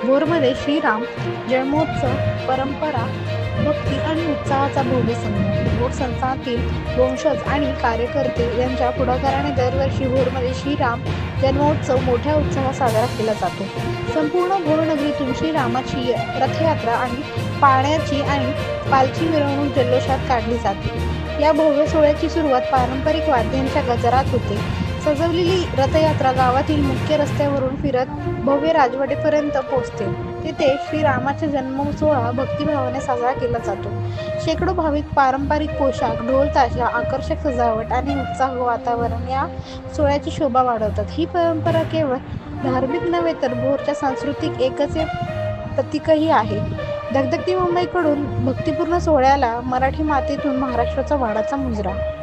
भोरमध्ये श्रीराम जन्मोत्सव परंपरा, भक्ती आणि उत्साहाचा भव्य संगम. भोर संस्थानातील वंशज आणि कार्यकर्ते यांच्या पुढाकाराने दरवर्षी भोरमध्ये श्रीराम जन्मोत्सव मोठ्या उत्साहात साजरा केला जातो. संपूर्ण भोर नगरीतून श्रीरामाची रथयात्रा आणि पाळण्याची आणि पालखी मिरवणूक जल्लोषात काढली जाते. या भव्य सोहळ्याची सुरुवात पारंपरिक वाद्यांच्या गजरात होते. सजवलेली रथयात्रा गावातील मुख्य रस्त्यावरून फिरत भव्य राजवाड्यापर्यंत पोहोचते. तिथे श्रीरामाचा जन्म सोहळा भक्तिभावाने साजरा केला जातो. शेकडो भाविक पारंपरिक पोशाख, ढोल ताशा, आकर्षक सजावट आणि उत्साह वातावरण या सोहळ्याची शोभा वाढवतात. ही परंपरा केवळ धार्मिक नव्हे तर भोरच्या सांस्कृतिक एकतेचे प्रतीकही आहे. धगधगती मुंबईकडून भक्तिपूर्ण सोहळ्याला मराठी मातीतून महाराष्ट्राचा वाडाचा मुजरा.